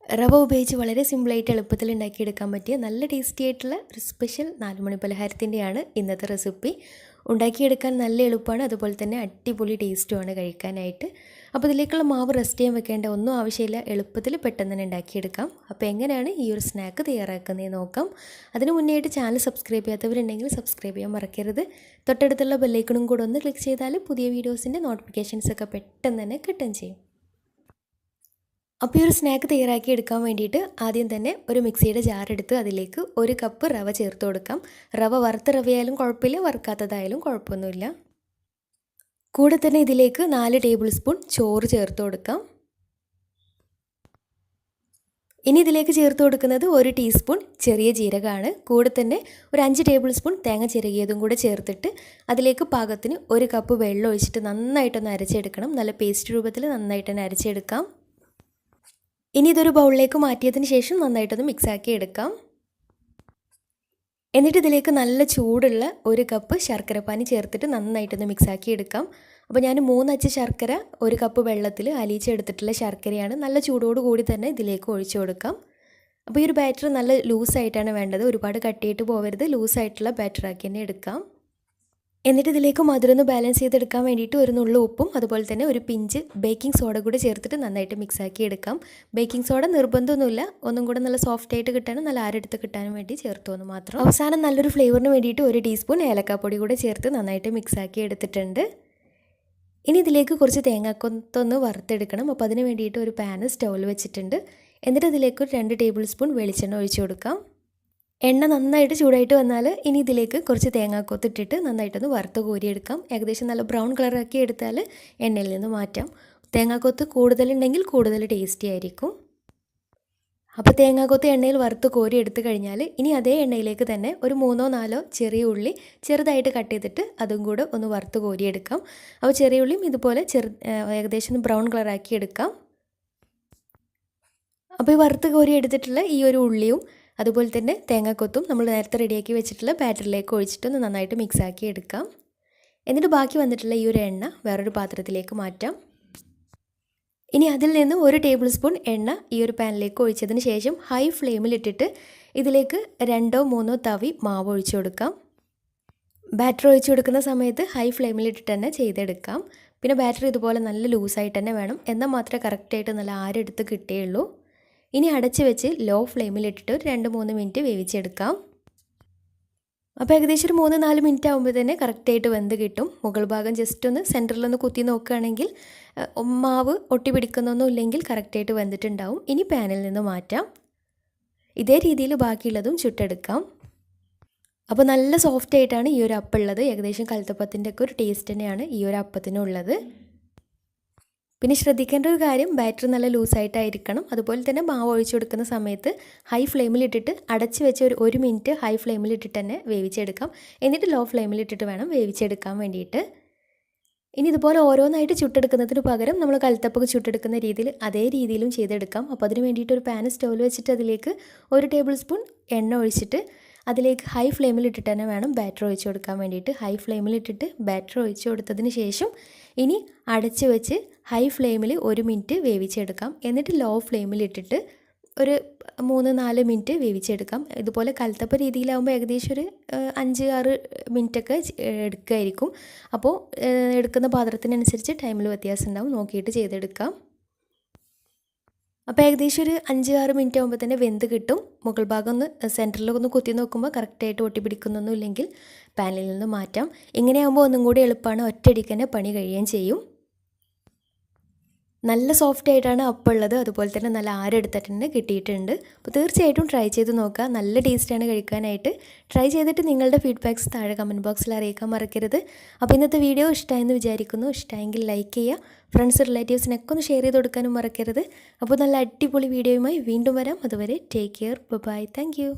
റവ ഉപയോഗിച്ച് വളരെ സിമ്പിളായിട്ട് എളുപ്പത്തിൽ ഉണ്ടാക്കിയെടുക്കാൻ പറ്റിയ നല്ല ടേസ്റ്റി ആയിട്ടുള്ള ഒരു സ്പെഷ്യൽ 4 മണി പലഹാരത്തിൻ്റെയാണ് ഇന്നത്തെ റെസിപ്പി. ഉണ്ടാക്കിയെടുക്കാൻ നല്ല എളുപ്പമാണ്, അതുപോലെ തന്നെ അടിപൊളി ടേസ്റ്റുമാണ് കഴിക്കാനായിട്ട്. അപ്പോൾ ഇതിലേക്കുള്ള മാവ് റെസ്റ്റ് ചെയ്യാൻ വെക്കേണ്ട ഒന്നും ആവശ്യമില്ല, എളുപ്പത്തിൽ പെട്ടെന്ന് തന്നെ ഉണ്ടാക്കിയെടുക്കാം. അപ്പോൾ എങ്ങനെയാണ് ഈ ഒരു സ്നാക്ക് തയ്യാറാക്കുന്നത് നോക്കാം. അതിന് മുന്നേയായിട്ട് ചാനൽ സബ്സ്ക്രൈബ് ചെയ്യാത്തവരുണ്ടെങ്കിൽ സബ്സ്ക്രൈബ് ചെയ്യാൻ മറക്കരുത്. തൊട്ടടുത്തുള്ള ബെല്ലൈക്കണും കൂടെ ഒന്ന് ക്ലിക്ക് ചെയ്താൽ പുതിയ വീഡിയോസിൻ്റെ നോട്ടിഫിക്കേഷൻസൊക്കെ പെട്ടെന്ന് തന്നെ കിട്ടുകയും ചെയ്യും. അപ്പോൾ ഈ ഒരു സ്നാക്ക് തയ്യാറാക്കി എടുക്കാൻ വേണ്ടിയിട്ട് ആദ്യം തന്നെ ഒരു മിക്സിയുടെ ജാർ എടുത്ത് അതിലേക്ക് 1 കപ്പ് റവ ചേർത്ത് കൊടുക്കാം. റവ വറുത്ത റവയായാലും കുഴപ്പമില്ല, വറുക്കാത്തതായാലും കുഴപ്പമൊന്നുമില്ല. കൂടെ തന്നെ ഇതിലേക്ക് 4 ടേബിൾ സ്പൂൺ ചോറ് ചേർത്ത് കൊടുക്കാം. ഇനി ഇതിലേക്ക് ചേർത്ത് കൊടുക്കുന്നത് 1 ടീസ്പൂൺ ചെറിയ ജീരകമാണ്. കൂടെ തന്നെ ഒരു 5 ടേബിൾ സ്പൂൺ തേങ്ങ ചിരകിയതും കൂടെ ചേർത്തിട്ട് അതിലേക്ക് പാകത്തിന് 1 കപ്പ് വെള്ളം ഒഴിച്ചിട്ട് നന്നായിട്ടൊന്ന് അരച്ചെടുക്കണം. നല്ല പേസ്റ്റ് രൂപത്തിൽ നന്നായിട്ട് തന്നെ അരച്ചെടുക്കാം. ഇനി ഇതൊരു ബൗളിലേക്ക് മാറ്റിയതിന് ശേഷം നന്നായിട്ടൊന്ന് മിക്സാക്കി എടുക്കാം. എന്നിട്ട് ഇതിലേക്ക് നല്ല ചൂടുള്ള 1 കപ്പ് ശർക്കരപ്പാനി ചേർത്തിട്ട് നന്നായിട്ടൊന്ന് മിക്സാക്കി എടുക്കാം. അപ്പോൾ ഞാൻ 3 അച്ച് ശർക്കര 1 കപ്പ് വെള്ളത്തിൽ അലിയിച്ചെടുത്തിട്ടുള്ള ശർക്കരയാണ്. നല്ല ചൂടോട് കൂടി തന്നെ ഇതിലേക്ക് ഒഴിച്ചു കൊടുക്കാം. അപ്പോൾ ഈ ഒരു ബാറ്റർ നല്ല ലൂസായിട്ടാണ് വേണ്ടത്, ഒരുപാട് കട്ടിയിട്ട് പോകരുത്, ലൂസായിട്ടുള്ള ബാറ്ററാക്കി തന്നെ എടുക്കാം. എന്നിട്ട് ഇതിലേക്ക് മധുരം ഒന്ന് ബാലൻസ് ചെയ്തെടുക്കാൻ വേണ്ടിയിട്ട് ഒരു നുള്ളു ഉപ്പും അതുപോലെ തന്നെ ഒരു പിഞ്ച് ബേക്കിംഗ് സോഡ കൂടെ ചേർത്തിട്ട് നന്നായിട്ട് മിക്സാക്കി എടുക്കാം. ബേക്കിംഗ് സോഡ നിർബന്ധമൊന്നുമില്ല, ഒന്നും കൂടെ നല്ല സോഫ്റ്റ് ആയിട്ട് കിട്ടാനും നല്ല ആരെടുത്ത് കിട്ടാനും വേണ്ടി ചേർത്തുവെന്ന് മാത്രം. അവസാനം നല്ലൊരു ഫ്ലേവറിന് വേണ്ടിയിട്ട് 1 ടീസ്പൂൺ ഏലക്കാപ്പൊടി കൂടെ ചേർത്ത് നന്നായിട്ട് മിക്സാക്കി എടുത്തിട്ടുണ്ട്. ഇനി ഇതിലേക്ക് കുറച്ച് തേങ്ങാക്കൊത്തൊന്ന് വറുത്തെടുക്കണം. അപ്പോൾ അതിന് വേണ്ടിയിട്ട് ഒരു പാന് സ്റ്റൗവിൽ വെച്ചിട്ടുണ്ട്. എന്നിട്ട് ഇതിലേക്ക് ഒരു 2 ടേബിൾ സ്പൂൺ വെളിച്ചെണ്ണ ഒഴിച്ചു കൊടുക്കാം. എണ്ണ നന്നായിട്ട് ചൂടായിട്ട് വന്നാൽ ഇനി ഇതിലേക്ക് കുറച്ച് തേങ്ങാക്കൊത്ത് ഇട്ടിട്ട് നന്നായിട്ടൊന്ന് വറുത്ത് കോരിയെടുക്കാം. ഏകദേശം നല്ല ബ്രൗൺ കളറാക്കി എടുത്താൽ എണ്ണയിൽ നിന്ന് മാറ്റാം. തേങ്ങാക്കൊത്ത് കൂടുതലുണ്ടെങ്കിൽ കൂടുതൽ ടേസ്റ്റി ആയിരിക്കും. അപ്പോൾ തേങ്ങാക്കൊത്ത് എണ്ണയിൽ വറുത്ത് കോരി എടുത്തു കഴിഞ്ഞാൽ ഇനി അതേ എണ്ണയിലേക്ക് തന്നെ ഒരു 3-4 ചെറിയ ഉള്ളി ചെറുതായിട്ട് കട്ട് ചെയ്തിട്ട് അതും കൂടെ ഒന്ന് വറുത്ത് കോരിയെടുക്കാം. അപ്പോൾ ചെറിയ ഉള്ളിയും ഇതുപോലെ ഏകദേശം ബ്രൗൺ കളറാക്കി എടുക്കാം. അപ്പോൾ ഈ വറുത്ത് കോരി എടുത്തിട്ടുള്ള ഈ ഒരു ഉള്ളിയും അതുപോലെ തന്നെ തേങ്ങാക്കൊത്തും നമ്മൾ നേരത്തെ റെഡിയാക്കി വെച്ചിട്ടുള്ള ബാറ്ററിലേക്ക് ഒഴിച്ചിട്ടൊന്ന് നന്നായിട്ട് മിക്സാക്കി എടുക്കാം. എന്നിട്ട് ബാക്കി വന്നിട്ടുള്ള ഈ ഒരു എണ്ണ വേറൊരു പാത്രത്തിലേക്ക് മാറ്റാം. ഇനി അതിൽ നിന്ന് 1 ടേബിൾ സ്പൂൺ എണ്ണ ഈ ഒരു പാനിലേക്ക് ഒഴിച്ചതിന് ശേഷം ഹൈ ഫ്ലെയിമിലിട്ടിട്ട് ഇതിലേക്ക് 2-3 തവി മാവ് ഒഴിച്ചു കൊടുക്കാം. ബാറ്റർ ഒഴിച്ചു കൊടുക്കുന്ന സമയത്ത് ഹൈ ഫ്ലെയിമിലിട്ടിട്ട് തന്നെ ചെയ്തെടുക്കാം. പിന്നെ ബാറ്റർ ഇതുപോലെ നല്ല ലൂസായിട്ട് തന്നെ വേണം, എന്നാൽ മാത്രമേ കറക്റ്റായിട്ട് നല്ല ആരെടുത്ത് കിട്ടുകയുള്ളൂ. ഇനി അടച്ച് വെച്ച് ലോ ഫ്ലെയിമിലിട്ടിട്ട് ഒരു 2-3 മിനിറ്റ് വേവിച്ചെടുക്കാം. അപ്പോൾ ഏകദേശം ഒരു 3-4 മിനിറ്റ് ആകുമ്പോൾ തന്നെ കറക്റ്റായിട്ട് വെന്ത് കിട്ടും. മുകൾ ഭാഗം ജസ്റ്റ് ഒന്ന് സെൻറ്ററിലൊന്ന് കുത്തി നോക്കുകയാണെങ്കിൽ മാവ് ഒട്ടി പിടിക്കുന്നൊന്നും ഇല്ലെങ്കിൽ കറക്റ്റായിട്ട് വെന്തിട്ടുണ്ടാവും. ഇനി പാനിൽ നിന്ന് മാറ്റാം. ഇതേ രീതിയിൽ ബാക്കിയുള്ളതും ചുട്ടെടുക്കാം. അപ്പോൾ നല്ല സോഫ്റ്റ് ആയിട്ടാണ് ഈ ഒരു അപ്പം ഉള്ളത്. ഏകദേശം കൽത്തപ്പത്തിൻ്റെ ഒക്കെ ഒരു ടേസ്റ്റ് തന്നെയാണ് ഈ ഒരു അപ്പത്തിനുള്ളത്. പിന്നെ ശ്രദ്ധിക്കേണ്ട ഒരു കാര്യം, ബാറ്റർ നല്ല ലൂസായിട്ടായിരിക്കണം. അതുപോലെ തന്നെ മാവ് ഒഴിച്ചു കൊടുക്കുന്ന സമയത്ത് ഹൈ ഫ്ലെയിമിലിട്ടിട്ട് അടച്ച് വെച്ച് ഒരു 1 മിനിറ്റ് ഹൈ ഫ്ലെയിമിലിട്ടിട്ട് തന്നെ വേവിച്ചെടുക്കാം. എന്നിട്ട് ലോ ഫ്ലെയിമിലിട്ടിട്ട് വേണം വേവിച്ചെടുക്കാൻ വേണ്ടിയിട്ട്. ഇനി ഇതുപോലെ ഓരോന്നായിട്ട് ചുട്ടെടുക്കുന്നതിന് പകരം നമ്മൾ കൽത്തപ്പൊക്കെ ചുട്ടെടുക്കുന്ന രീതിയിൽ അതേ രീതിയിലും ചെയ്തെടുക്കാം. അപ്പോൾ അതിന് വേണ്ടിയിട്ട് ഒരു പാൻ സ്റ്റൗവിൽ വെച്ചിട്ട് അതിലേക്ക് 1 ടേബിൾ സ്പൂൺ എണ്ണ ഒഴിച്ചിട്ട് അതിലേക്ക് ഹൈ ഫ്ലെയിമിലിട്ടിട്ട് തന്നെ വേണം ബാറ്റർ ഒഴിച്ചു കൊടുക്കാൻ വേണ്ടിയിട്ട്. ഹൈ ഫ്ലെയിമിലിട്ടിട്ട് ബാറ്റർ ഒഴിച്ചു കൊടുത്തതിന് ശേഷം ഇനി അടച്ച് വെച്ച് ഹൈ ഫ്ലെയിമിൽ 1 മിനിറ്റ് വേവിച്ചെടുക്കാം. എന്നിട്ട് ലോ ഫ്ലെയിമിലിട്ടിട്ട് ഒരു 3-4 മിനിറ്റ് വേവിച്ചെടുക്കാം. ഇതുപോലെ കൽത്തപ്പ രീതിയിലാകുമ്പോൾ ഏകദേശം ഒരു 5-6 മിനിറ്റൊക്കെ എടുക്കുമായിരിക്കും. അപ്പോൾ എടുക്കുന്ന പാത്രത്തിനനുസരിച്ച് ടൈമിൽ വ്യത്യാസം ഉണ്ടാവും, നോക്കിയിട്ട് ചെയ്തെടുക്കാം. അപ്പോൾ ഏകദേശം ഒരു 5-6 മിനിറ്റ് ആകുമ്പോൾ തന്നെ വെന്ത് കിട്ടും. മുകൾ ഭാഗം ഒന്ന് സെൻറ്ററിലൊന്ന് കുത്തി നോക്കുമ്പോൾ കറക്റ്റായിട്ട് ഒട്ടി പിടിക്കുന്നൊന്നും ഇല്ലെങ്കിൽ പാനിൽ നിന്ന് മാറ്റാം. ഇങ്ങനെയാകുമ്പോൾ ഒന്നും കൂടി എളുപ്പമാണ്, ഒറ്റയടിക്ക് തന്നെ പണി കഴിയുകയും ചെയ്യും. നല്ല സോഫ്റ്റ് ആയിട്ടാണ് അപ്പം ഉള്ളത്, അതുപോലെ തന്നെ നല്ല ആരെടുത്തിട്ട് തന്നെ കിട്ടിയിട്ടുണ്ട്. അപ്പോൾ തീർച്ചയായിട്ടും ട്രൈ ചെയ്ത് നോക്കുക, നല്ല ടേസ്റ്റാണ് കഴിക്കാനായിട്ട്. ട്രൈ ചെയ്തിട്ട് നിങ്ങളുടെ ഫീഡ്ബാക്ക്സ് താഴെ കമൻറ്റ് ബോക്സിൽ അറിയിക്കാൻ മറക്കരുത്. അപ്പോൾ ഇന്നത്തെ വീഡിയോ ഇഷ്ടമായെന്ന് വിചാരിക്കുന്നു. ഇഷ്ടമായെങ്കിൽ ലൈക്ക് ചെയ്യുക, ഫ്രണ്ട്സ് റിലേറ്റീവ്സിനൊക്കെ ഒന്ന് ഷെയർ ചെയ്ത് കൊടുക്കാനും മറക്കരുത്. അപ്പോൾ നല്ല അടിപൊളി വീഡിയോയുമായി വീണ്ടും വരാം. അതുവരെ take care, bye, thank U.